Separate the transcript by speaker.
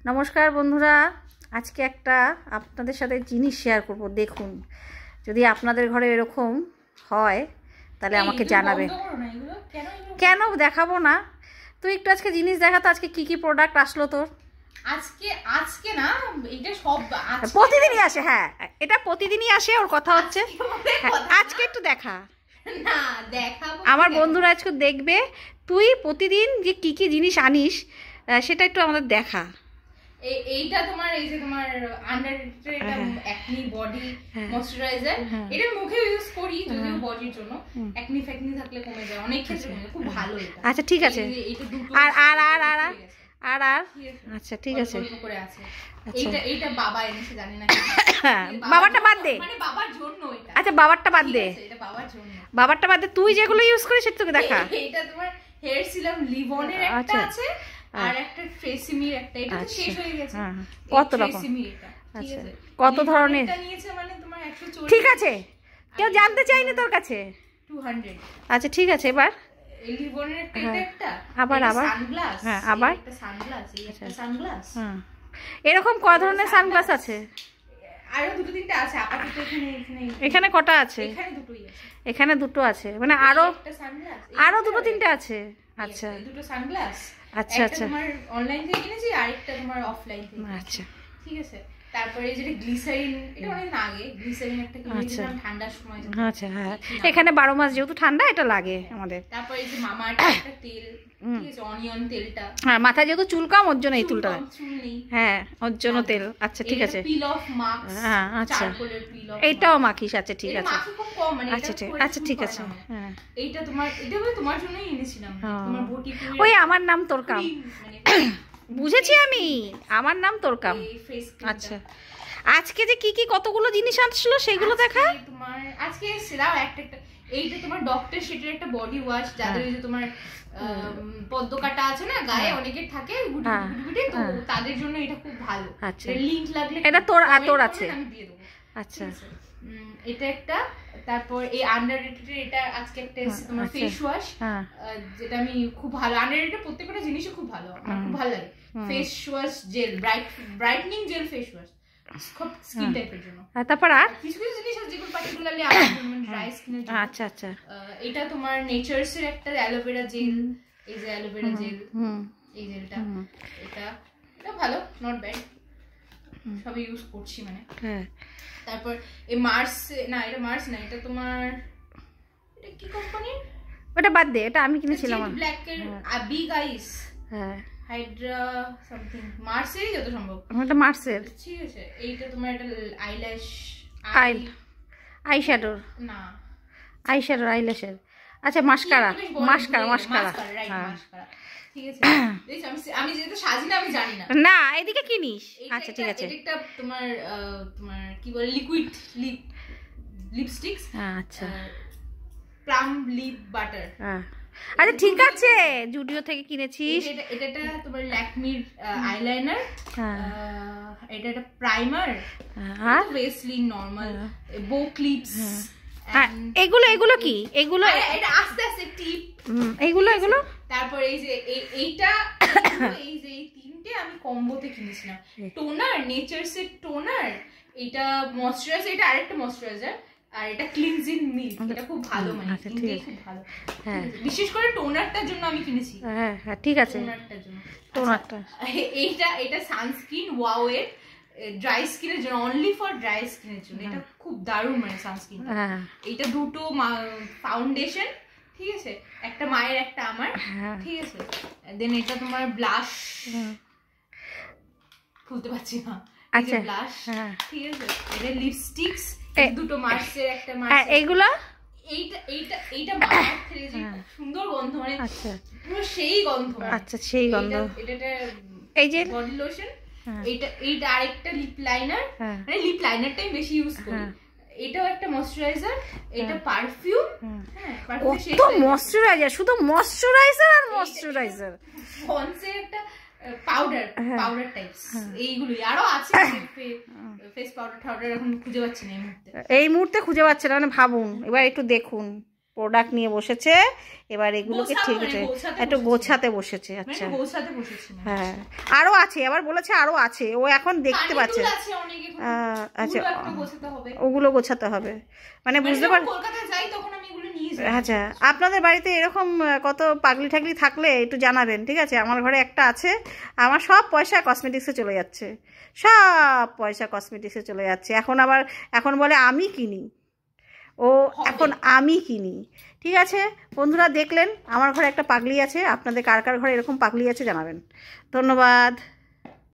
Speaker 1: নমস্কার বন্ধুরা, আজকে একটা আপনাদের সাথে জিনিস শেয়ার করব। দেখুন, যদি আপনাদের ঘরে এরকম হয় তাহলে আমাকে জানাবে। কেন দেখাবো না? তুই একটু আজকে জিনিস দেখাতো, আজকে কি কি প্রোডাক্ট আসলো তোর?
Speaker 2: আজকে না, এটা সব
Speaker 1: প্রতিদিনই আসে। হ্যাঁ, এটা প্রতিদিনই আসে, ওর কথা হচ্ছে। আজকে একটু দেখা
Speaker 2: না, দেখাবো।
Speaker 1: আমার বন্ধুরা আজকে দেখবে তুই প্রতিদিন যে কি কি জিনিস আনিস, সেটা একটু আমাদের দেখা।
Speaker 2: এইটা তোমার, এই যে তোমার আন্ডারটের এটা অ্যাকনি বডি ময়শ্চারাইজার, এটা মুখে ইউজ করি যদিও বডির জন্য। অ্যাকনি ফ্যাকনি থাকলে কমে যায় অনেক ক্ষেত্রে, খুব ভালো এটা।
Speaker 1: আচ্ছা ঠিক আছে।
Speaker 2: এইটা দুটো
Speaker 1: আর আর আর আর আর আর আচ্ছা ঠিক আছে।
Speaker 2: এইটা বাবা এনেছে, জানি না
Speaker 1: বাবারটা বাদ দে,
Speaker 2: মানে বাবার জন্য এটা।
Speaker 1: আচ্ছা বাবারটা বাদ দে,
Speaker 2: এটা বাবার জন্য।
Speaker 1: বাবারটা বাদ দে, তুই যেগুলো ইউজ করিস সেটা তোকে দেখা।
Speaker 2: এটা তোমার হেয়ার সিরাম লিভনের একটা আছে, আর একটা ট্রেসিমির একটা, এটা তো শেষ হয়ে গেছে।
Speaker 1: কত রকম? আচ্ছা, কত ধরনের
Speaker 2: নিয়েছে মানে তোমার 140।
Speaker 1: ঠিক আছে, কেউ জানতে চাইনি তোর কাছে।
Speaker 2: 200।
Speaker 1: আচ্ছা ঠিক আছে। এবার
Speaker 2: লিভনের একটা, এটা একটা,
Speaker 1: আবার
Speaker 2: সানগ্লাস।
Speaker 1: হ্যাঁ, আবার
Speaker 2: একটা সানগ্লাস, এই একটা সানগ্লাস।
Speaker 1: হ্যাঁ, এরকম কত ধরনের সানগ্লাস আছে?
Speaker 2: আরো দুটো তিনটা আছে আপাতত।
Speaker 1: এখানে কটা আছে?
Speaker 2: এখানে দুটোই আছে।
Speaker 1: এখানে দুটো আছে, মানে আরো
Speaker 2: একটা সানগ্লাস,
Speaker 1: আরো দুটো তিনটে আছে। আচ্ছা,
Speaker 2: দুটো সানগ্লাস।
Speaker 1: আচ্ছা আচ্ছা,
Speaker 2: তোমার অনলাইন থেকে কিনেছি, আরেকটা তোমার অফলাইন থেকে।
Speaker 1: আচ্ছা
Speaker 2: ঠিক আছে। তারপরে যেটা গ্লিসারিন, এটা অনেক আগে গ্লিসারিন একটা কিনেছিলাম ঠান্ডার সময়।
Speaker 1: আচ্ছা হ্যাঁ, এখানে 12 মাস যেহেতু ঠান্ডা, এটা লাগে আমাদের।
Speaker 2: তারপরে এই যে মামার একটা তেল, ঠিক আছে, অনিয়ন তেলটা।
Speaker 1: হ্যাঁ, মাথায় যেহেতু চুল কম ওর জন্য এই তুলটা। হ্যাঁ, ওর জন্য তেল। আচ্ছা ঠিক আছে।
Speaker 2: পিল অফ মাস্ক।
Speaker 1: হ্যাঁ আচ্ছা,
Speaker 2: চারকোলের পিল অফ।
Speaker 1: এইটাও মাখিস? আচ্ছা ঠিক আছে।
Speaker 2: মাখি খুব কম, মানে
Speaker 1: আচ্ছা ঠিক, আচ্ছা ঠিক আছে। হ্যাঁ,
Speaker 2: এইটা তোমার, এটা আমি তোমার জন্যই এনেছিলাম। তোমার বটি পুরি।
Speaker 1: ওই আমার নাম তোর কাম, বুঝেছি আমি, আমার নাম তোর কাম। আচ্ছা, আজকে যে কি কি কতগুলো জিনিস আসলো সেগুলো দেখা।
Speaker 2: তোমার আজকে সেরাও একটা একটা, এইটা তোমার ডক্টর শেটের একটা বডি ওয়াশ, যাদের যে তোমার পদ্ম কাটা আছে না গায়ে, অনেকের থাকে গুটি গুটি, তো তাদের জন্য এটা খুব ভালো।
Speaker 1: আচ্ছা,
Speaker 2: লিংক লাগলে
Speaker 1: এটা তোর আছে?
Speaker 2: আমি দিয়ে দেবো।
Speaker 1: আচ্ছা,
Speaker 2: এটা একটা। তারপর এই আন্ডাররেটেড, এটা আজকে একটা এসেছে তোমার ফেস ওয়াশ, যেটা আমি খুব ভালো। আন্ডাররেটেড প্রত্যেকটা জিনিসই খুব ভালো, আমার খুব ভালো লাগে। Face wash gel, brightening gel face wash, খুব স্কিন টাইপের জন্য।
Speaker 1: তারপর আর
Speaker 2: কিছু কিছু জিনিস আছে যেগুলো পার্টিকুলারলি আমার জন্য, ড্রাই স্কিনের জন্য।
Speaker 1: আচ্ছা আচ্ছা,
Speaker 2: এটা তোমার নেচারস এর একটা অ্যালোভেরা জেল, এই যে অ্যালোভেরা জেল, এই জেলটা, এটা ভালো, নট ব্যাড, সবই ইউজ করছি মানে। হ্যাঁ, তারপর এই মার্স, না এটা মার্স না, এটা তোমার, এটা কি কোম্পানির?
Speaker 1: ওটা বাদ দে, এটা আমি কিনেছিলাম।
Speaker 2: ব্ল্যাক এর বিগ আইস,
Speaker 1: হ্যাঁ,
Speaker 2: হাইড্রা সামথিং, মার্সেরই যত সম্ভব।
Speaker 1: এটা মার্সের।
Speaker 2: ঠিক আছে। এইটা তোমার এটা আইল্যাশ,
Speaker 1: আইশ্যাডোর না, আইশ্যাডোর আইল্যাশের। আচ্ছা, মাস্কারা, হ্যাঁ
Speaker 2: ঠিক আছে। আমি যেহেতু সাজি না, আমি জানি না।
Speaker 1: না, এদিকে কিনিস। আচ্ছা ঠিক আছে।
Speaker 2: এটা তোমার কি বলে, লিকুইড লিপস্টিক্স।
Speaker 1: আচ্ছা,
Speaker 2: প্লাম লিপ বাটার।
Speaker 1: আচ্ছা ঠিক আছে, জুডিও থেকে কিনেছিস।
Speaker 2: এটা তোমার ল্যাকমির আইলাইনার, এটা একটা প্রাইমার, আর ভেসলিন নরমাল, বো ক্লিপস।
Speaker 1: এগুলো কি? এগুলো
Speaker 2: এটা আস্তে আস্তে টিপ,
Speaker 1: এগুলো
Speaker 2: তারপর এই যে এইটা, এই যে এই তিনটে আমি কম্বোতে কিনেছিলাম। টোনার, নেচারস এর টোনার, এটা ময়শ্চারাইজার, এটা আরেকটা ময়শ্চারাইজার, আর এটা ক্লিনজিং মিল্ক। এটা খুব ভালো, মানে তিনটেই খুব ভালো। হ্যাঁ, বিশেষ করে টোনারটার জন্য আমি কিনেছি।
Speaker 1: হ্যাঁ হ্যাঁ ঠিক আছে, টোনারটা।
Speaker 2: এটা সানস্ক্রিন ওয়াও এর, ড্রাই স্কিনের জন্য, অনলি ফর ড্রাই স্কিনের জন্য। এটা খুব দারুণ, মানে সানস্ক্রিন। এইটা দুটো ফাউন্ডেশন, ঠিক আছে, একটা মায়ের একটা আমার, ঠিক আছে। দেন এটা তোমার ব্লাশ, খুলতে পারছি না, আচ্ছা ব্লাশ, ঠিক আছে। এটা লিপস্টিক্স, দুটো মার্সের একটা মার্স। এইগুলো এইটা মার্স থেকে যে সুন্দর গন্ধ, মানে পুরো সেই গন্ধ।
Speaker 1: আচ্ছা, সেই গন্ধ।
Speaker 2: এটা
Speaker 1: এই যে
Speaker 2: বডি লোশন, এইটা আরেকটা লিপ লাইনার, মানে লিপ লাইনারটাই বেশি ইউজ করি। এটাও একটা ময়শ্চারাইজার, এটা পারফিউম। হ্যাঁ, পারফিউম
Speaker 1: তো ময়শ্চারাইজার, শুধু ময়শ্চারাইজার আর ময়শ্চারাইজার।
Speaker 2: পন্সে একটা পাউডার টাইপস, এইগুলোই আরো আছে। ফেস পাউডার এখন খুঁজে পাচ্ছি না এই মুহূর্তে
Speaker 1: খুঁজে পাচ্ছে না, মানে ভাবুন, এবার একটু দেখুন। প্রোডাক্ট নিয়ে বসেছে, এবার এগুলোকে ঠিক আছে একটু গোছাতে বসেছে। আচ্ছা হ্যাঁ, আরও আছে, আবার বলেছে আরও আছে, ও এখন দেখতে পাচ্ছে। আচ্ছা ওগুলো গোছাতে হবে, মানে বুঝতে পার। আচ্ছা আপনাদের বাড়িতে এরকম কত পাগলি ঠাগলি থাকলে একটু জানাবেন, ঠিক আছে? আমার ঘরে একটা আছে, আমার সব পয়সা কসমেটিক্সে চলে যাচ্ছে, সব পয়সা কসমেটিক্সে চলে যাচ্ছে। এখন বলে আমি কিনি, ও এখন আমি কিনি। ঠিক আছে বন্ধুরা, দেখলেন আমার ঘরে একটা পাগলি আছে, আপনাদের কার কার ঘরে এরকম পাগলি আছে জানাবেন। ধন্যবাদ।